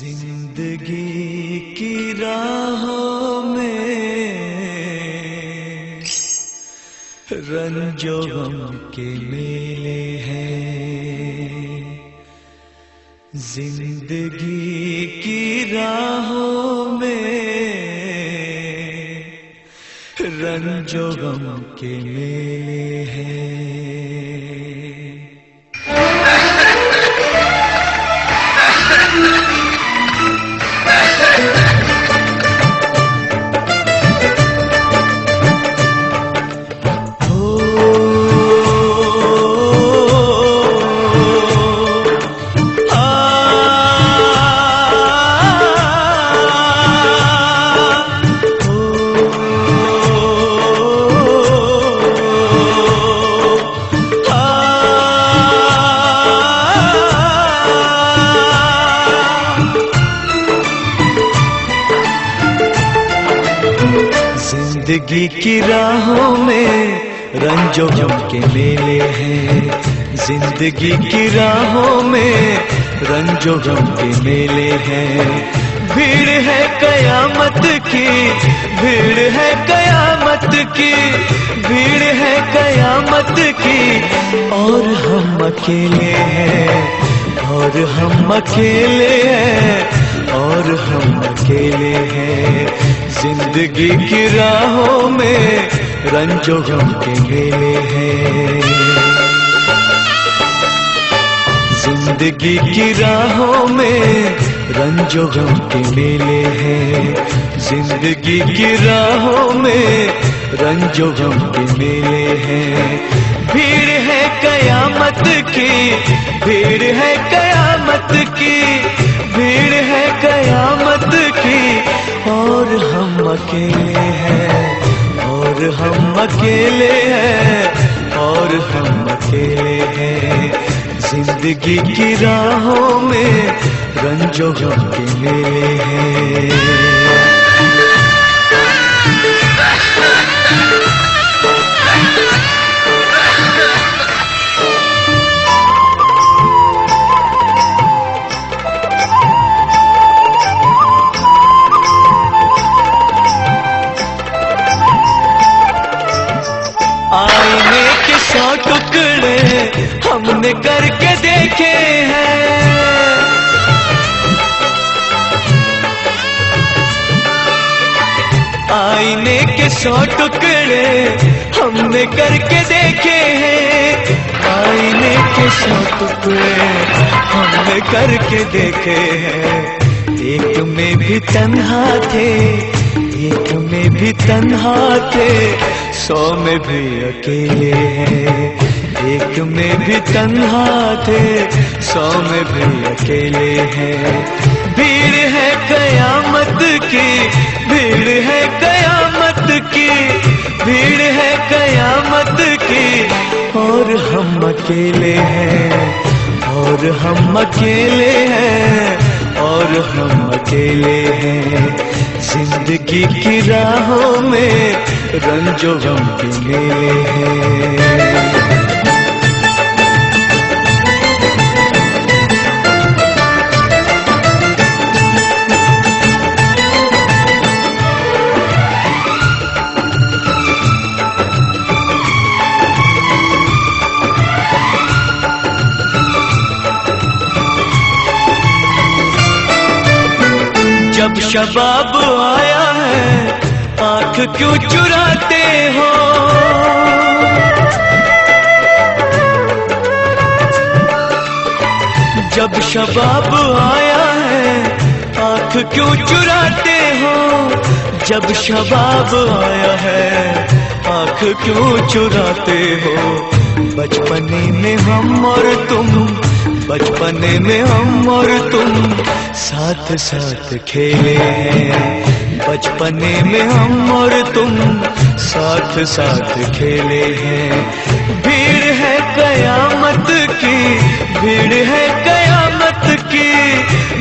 जिंदगी की राहों में रंजो गम के मेले हैं। जिंदगी की राहों में रंजो गम के मेले हैं। जिंदगी की राहों में रंजो गम के मेले हैं। जिंदगी की राहों में रंजो गम के मेले हैं। भीड़ है कयामत की, भीड़ है कयामत की, भीड़ है कयामत की। और हम अकेले हैं, और हम अकेले हैं, और हम अकेले हैं। जिंदगी की राहों में रंजो गम के मेले हैं। जिंदगी की राहों में रंजो गम के मेले हैं। जिंदगी की राहों में रंजो गम के मेले हैं। भीड़ है कयामत की, भीड़ है कयामत की, भीड़ है कयामत की। और हम अकेले हैं, और हम अकेले हैं, और हम अकेले हैं। जिंदगी की राहों में रंजो गम के मेले हैं। आईने के 100 टुकड़े हमने करके देखे हैं। आईने के 100 टुकड़े हमने करके देखे हैं। आईने के 100 टुकड़े हमने करके देखे हैं। एक में भी तन्हा थे, एक में भी तन्हा थे, 100 में भी अकेले हैं। एक में भी तन्हा थे, 100 में भी अकेले हैं। भीड़ है कयामत की, भीड़ है कयामत की, भीड़ है कयामत की। और हम अकेले हैं, और हम अकेले हैं, और हम अकेले हैं। जिंदगी की राहों में रंजो गम के मेले हैं। जब शबाब आया है, आंख क्यों चुराते हो? जब शबाब आया है, आंख क्यों चुराते हो? जब शबाब आया है, आंख क्यों चुराते हो? बचपने में हम और तुम, बचपने में हम और तुम साथ साथ खेले हैं। बचपने में हम और तुम साथ साथ खेले हैं। भीड़ है कयामत की, भीड़ है कयामत की,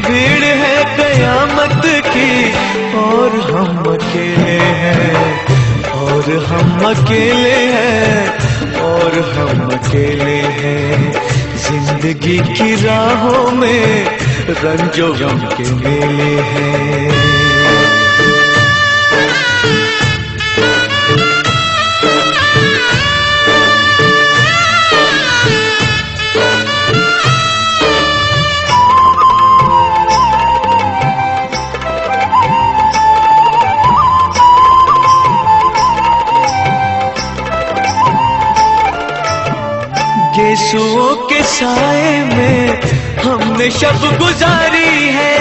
भीड़ है कयामत की। और हम अकेले हैं, और हम अकेले हैं, और हम अकेले हैं। जिंदगी की राहों में रंजो गम के मेले हैं। यीशुओं के साए में हमने शब गुजारी है।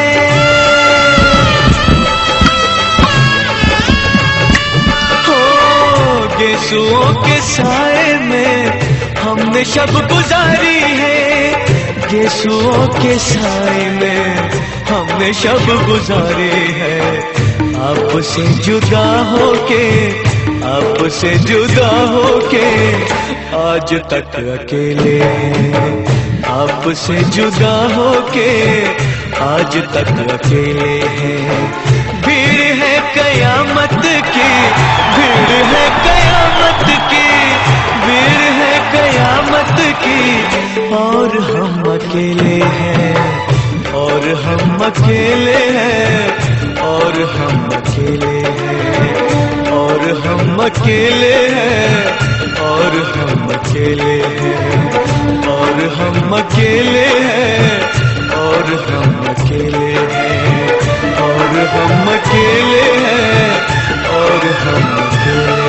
हो यीशुओं के साए में हमने शब गुजारी है। यीशुओं के साए में हमने शब गुजारी है। आपसे जुदा होके, आपसे जुदा होके आज तक अकेले हैं। आपसे जुदा होके आज तक अकेले हैं। भीड़ है कयामत की, भीड़ है कयामत की, भीड़ है कयामत की, और हम अकेले हैं, और हम अकेले हैं, और हम अकेले हैं, और हम अकेले हैं, और हम अकेले हैं, और हम अकेले हैं, और हम अकेले हैं, और हम अकेले हैं, और हम अकेले हैं।